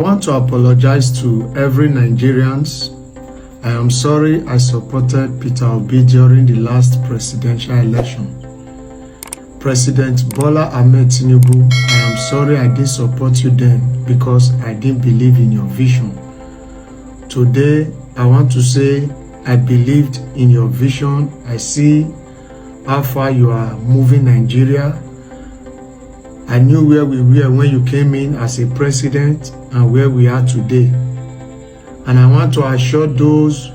I want to apologize to every Nigerians. I am sorry I supported Peter Obi during the last presidential election. President Bola Ahmed Tinubu, I am sorry I didn't support you then because I didn't believe in your vision. Today, I want to say I believed in your vision. I see how far you are moving Nigeria. I knew where we were when you came in as a president and where we are today. And I want to assure those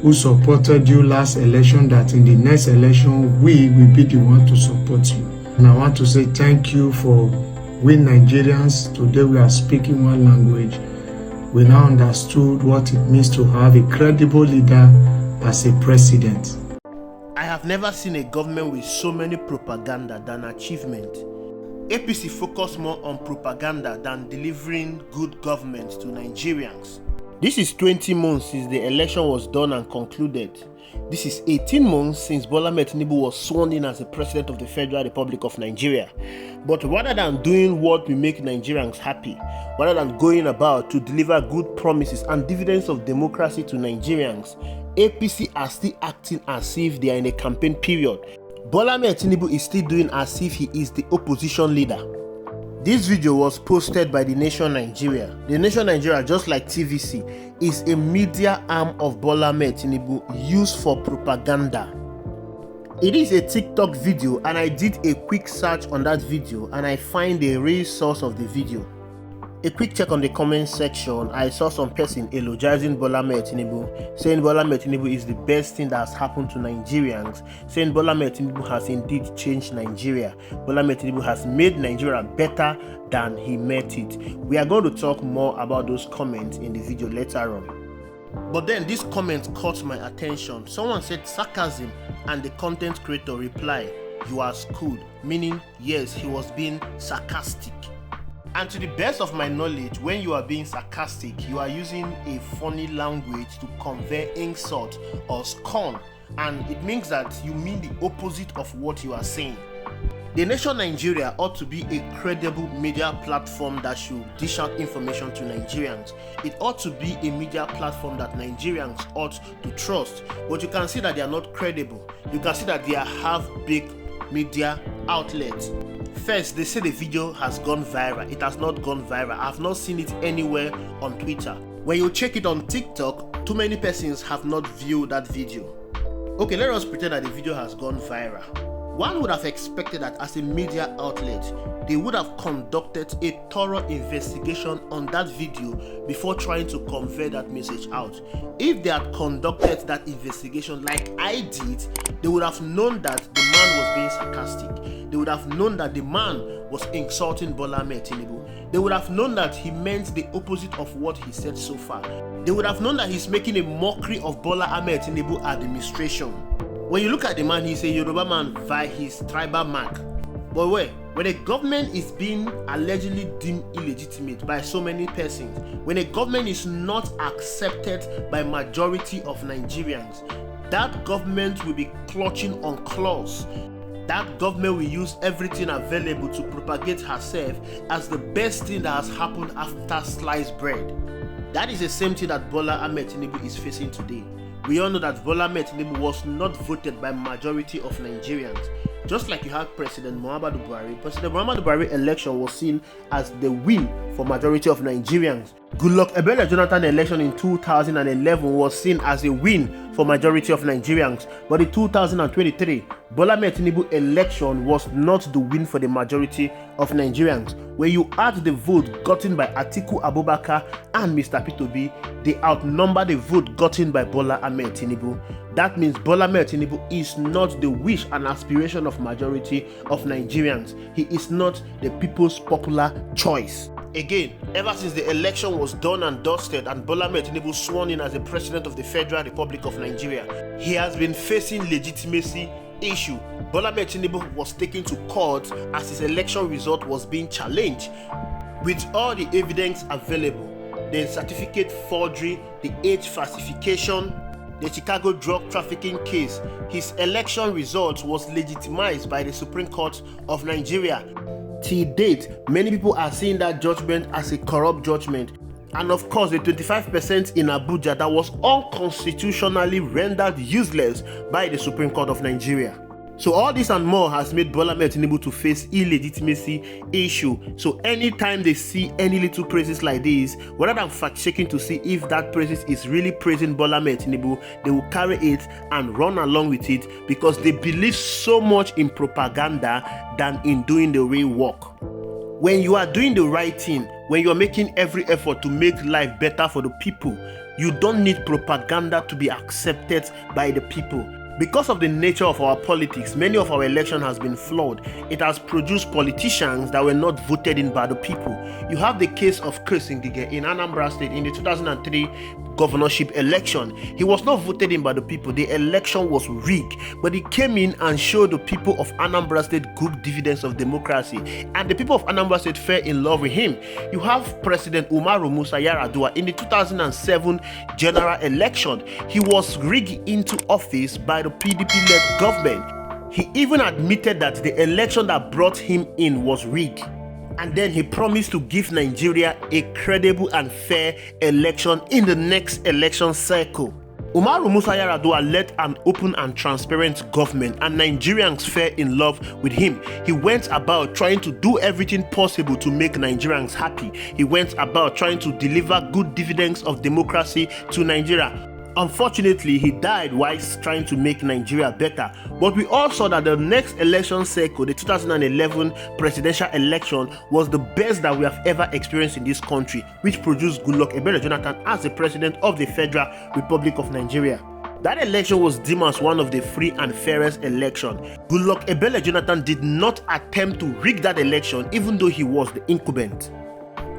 who supported you last election that in the next election, we will be the one to support you. And I want to say thank you for we Nigerians. Today we are speaking one language. We now understood what it means to have a credible leader as a president. I have never seen a government with so many propaganda than achievement. APC focus more on propaganda than delivering good government to Nigerians. This is 20 months since the election was done and concluded. This is 18 months since Bola Ahmed Tinubu was sworn in as the President of the Federal Republic of Nigeria. But rather than doing what will make Nigerians happy, rather than going about to deliver good promises and dividends of democracy to Nigerians, APC are still acting as if they are in a campaign period. Bola Ahmed Tinubu is still doing as if he is the opposition leader. This video was posted by The Nation Nigeria. The Nation Nigeria, just like TVC, is a media arm of Bola Ahmed Tinubu used for propaganda. It is a TikTok video and I did a quick search on that video and I find the real source of the video. A quick check on the comment section, I saw some person eulogizing Bola Ahmed Tinubu, saying Bola Ahmed Tinubu is the best thing that has happened to Nigerians, saying Bola Ahmed Tinubu has indeed changed Nigeria. Bola Ahmed Tinubu has made Nigeria better than he met it. We are going to talk more about those comments in the video later on. But then this comment caught my attention. Someone said sarcasm and the content creator replied, "You are schooled," meaning yes, he was being sarcastic. And to the best of my knowledge, when you are being sarcastic, you are using a funny language to convey insult or scorn, and it means that you mean the opposite of what you are saying. The Nation Nigeria ought to be a credible media platform that should dish out information to Nigerians. It ought to be a media platform that Nigerians ought to trust. But you can see that they are not credible. You can see that they are half-baked media outlets. First, they say the video has gone viral. It has not gone viral. I have not seen it anywhere on Twitter. When you check it on TikTok, too many persons have not viewed that video. Okay, let us pretend that the video has gone viral. One would have expected that as a media outlet, they would have conducted a thorough investigation on that video before trying to convey that message out. If they had conducted that investigation like I did, they would have known that the man was being sarcastic. They would have known that the man was insulting Bola Ahmed Tinubu. They would have known that he meant the opposite of what he said so far. They would have known that he's making a mockery of Bola Ahmed Tinubu administration. When you look at the man, he's a Yoruba man by his tribal mark. But when a government is being allegedly deemed illegitimate by so many persons, when a government is not accepted by majority of Nigerians, that government will be clutching on claws. That government will use everything available to propagate herself as the best thing that has happened after sliced bread. That is the same thing that Bola Ahmed Tinubu is facing today. We all know that Bola Ahmed Tinubu was not voted by majority of Nigerians. Just like you have President Muhammadu Buhari. President Muhammadu Buhari election was seen as the win for majority of Nigerians. Goodluck Ebele Jonathan election in 2011 was seen as a win for majority of Nigerians. But in 2023, Bola Ahmed Tinubu election was not the win for the majority of Nigerians. When you add the vote gotten by Atiku Abubakar and Mr. Peter Obi, they outnumber the vote gotten by Bola Ahmed Tinubu. That means Bola Ahmed Tinubu is not the wish and aspiration of majority of Nigerians. He is not the people's popular choice. Again, ever since the election was done and dusted and Bola Ahmed Tinubu sworn in as the President of the Federal Republic of Nigeria, he has been facing legitimacy issue. Bola Ahmed Tinubu was taken to court as his election result was being challenged. With all the evidence available, the certificate forgery, the age falsification, the Chicago drug trafficking case, his election result was legitimized by the Supreme Court of Nigeria. Till date, many people are seeing that judgment as a corrupt judgment. and of course the 25% in Abuja that was unconstitutionally rendered useless by the Supreme Court of Nigeria. So all this and more has made Bola Ahmed Tinubu to face illegitimacy issue. So anytime they see any little praises like this, rather than fact-checking to see if that praises is really praising Bola Ahmed Tinubu, they will carry it and run along with it because they believe so much in propaganda than in doing the real work. When you are doing the right thing, when you are making every effort to make life better for the people, you don't need propaganda to be accepted by the people. Because of the nature of our politics, many of our elections has been flawed. It has produced politicians that were not voted in by the people. You have the case of Chris Ngige in Anambra State in the 2003 governorship election. He was not voted in by the people. The election was rigged, but he came in and showed the people of Anambra State good dividends of democracy, and the people of Anambra State fell in love with him. You have President Umaru Musa Yar'Adua in the 2007 general election. He was rigged into office by the PDP-led government. He even admitted that the election that brought him in was rigged. And then he promised to give Nigeria a credible and fair election in the next election cycle. Umaru Musa Yar'Adua led an open and transparent government, and Nigerians fell in love with him. He went about trying to do everything possible to make Nigerians happy. He went about trying to deliver good dividends of democracy to Nigeria. Unfortunately, he died while trying to make Nigeria better. But we all saw that the next election cycle, the 2011 presidential election, was the best that we have ever experienced in this country, which produced Goodluck Ebele Jonathan as the president of the Federal Republic of Nigeria. That election was deemed as one of the free and fairest elections. Goodluck Ebele Jonathan did not attempt to rig that election, even though he was the incumbent.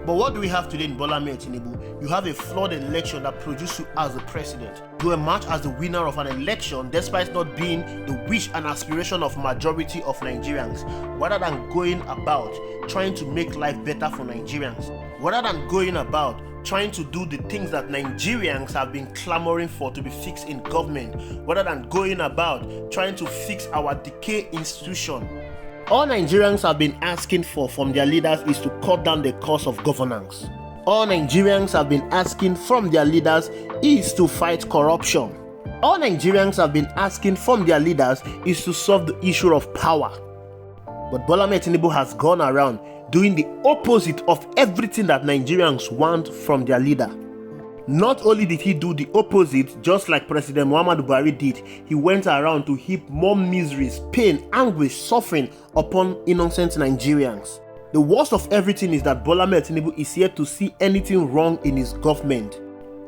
But what do we have today in Bola Ahmed Tinubu? You have a flawed election that produced you as the president. You emerge as the winner of an election despite not being the wish and aspiration of majority of Nigerians, rather than going about trying to make life better for Nigerians, rather than going about trying to do the things that Nigerians have been clamoring for to be fixed in government, rather than going about trying to fix our decayed institution. All Nigerians have been asking for from their leaders is to cut down the cost of governance. All Nigerians have been asking from their leaders is to fight corruption. All Nigerians have been asking from their leaders is to solve the issue of power. But Bola Ahmed Tinubu has gone around doing the opposite of everything that Nigerians want from their leader. Not only did he do the opposite, just like President Muhammadu Buhari did, he went around to heap more miseries, pain, anguish, suffering upon innocent Nigerians. The worst of everything is that Bola Ahmed Tinubu is yet to see anything wrong in his government.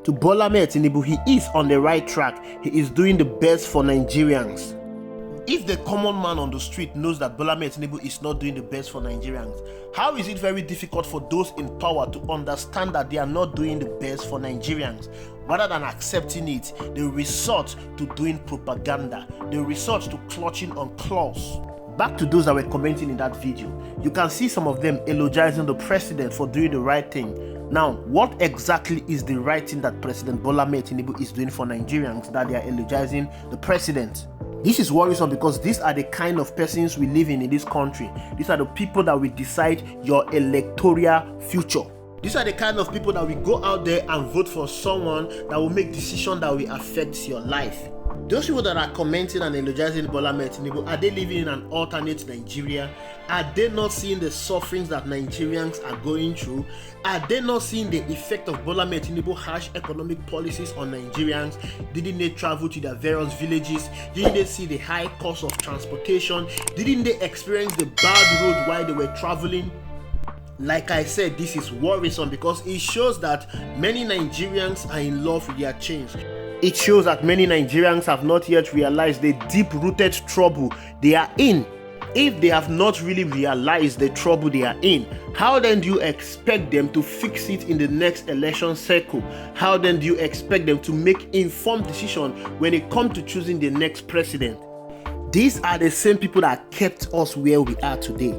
To Bola Ahmed Tinubu, he is on the right track. He is doing the best for Nigerians. If the common man on the street knows that Bola Ahmed Tinubu is not doing the best for Nigerians, how is it very difficult for those in power to understand that they are not doing the best for Nigerians? Rather than accepting it, they resort to doing propaganda. They resort to clutching on claws. Back to those that were commenting in that video, you can see some of them elogizing the president for doing the right thing. Now, what exactly is the right thing that President Bola Ahmed Tinubu is doing for Nigerians that they are elogizing the president? This is worrisome because these are the kind of persons we live in this country. These are the people that will decide your electoral future. These are the kind of people that will go out there and vote for someone that will make decisions that will affect your life. Those people that are commenting and elogizing Bola Ahmed Tinubu, are they living in an alternate Nigeria? Are they not seeing the sufferings that Nigerians are going through? Are they not seeing the effect of Bola Ahmed Tinubu's harsh economic policies on Nigerians? Didn't they travel to their various villages? Didn't they see the high cost of transportation? Didn't they experience the bad road while they were traveling? Like I said, this is worrisome because it shows that many Nigerians are in love with their change. It shows that many Nigerians have not yet realized the deep-rooted trouble they are in. If they have not really realized the trouble they are in, how then do you expect them to fix it in the next election cycle? How then do you expect them to make informed decisions when it comes to choosing the next president? These are the same people that kept us where we are today.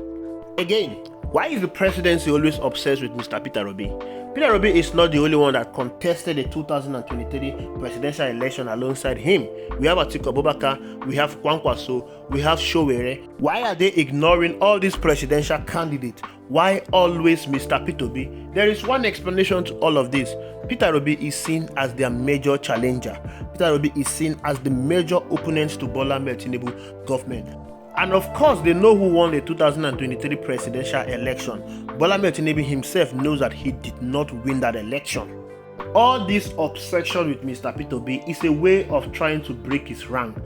Again, why is the presidency always obsessed with Mr. Peter Obi? Peter Obi is not the only one that contested the 2023 presidential election alongside him. We have Atiku Abubakar, we have Kwankwaso, we have Showere. Why are they ignoring all these presidential candidates? Why always Mr. Peter Obi? There is one explanation to all of this. Peter Obi is seen as their major challenger. Peter Obi is seen as the major opponent to Bola Ahmed Tinubu government. And of course, they know who won the 2023 presidential election. Bola Ahmed Tinubu himself knows that he did not win that election. All this obsession with Mr. Peter Obi is a way of trying to break his rank.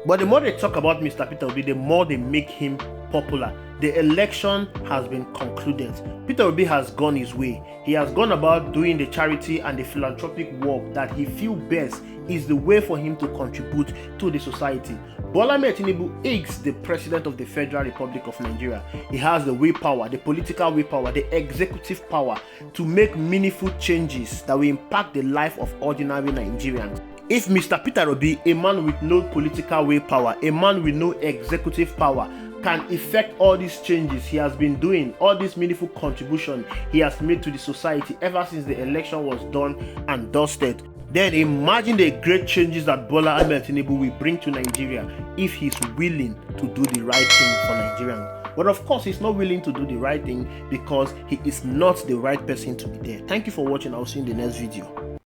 But the more they talk about Mr. Peter Obi, the more they make him popular. The election has been concluded. Peter Obi has gone his way. He has gone about doing the charity and the philanthropic work that he feels best is the way for him to contribute to the society. Bola Ahmed Tinubu is the president of the Federal Republic of Nigeria. He has the willpower, the political willpower, the executive power to make meaningful changes that will impact the life of ordinary Nigerians. If Mr. Peter Obi, a man with no political willpower, a man with no executive power, can effect all these changes he has been doing, all this meaningful contribution he has made to the society ever since the election was done and dusted, then imagine the great changes that Bola Ahmed Tinubu will bring to Nigeria if he's willing to do the right thing for Nigerians. But of course, he's not willing to do the right thing because he is not the right person to be there. Thank you for watching. I'll see you in the next video.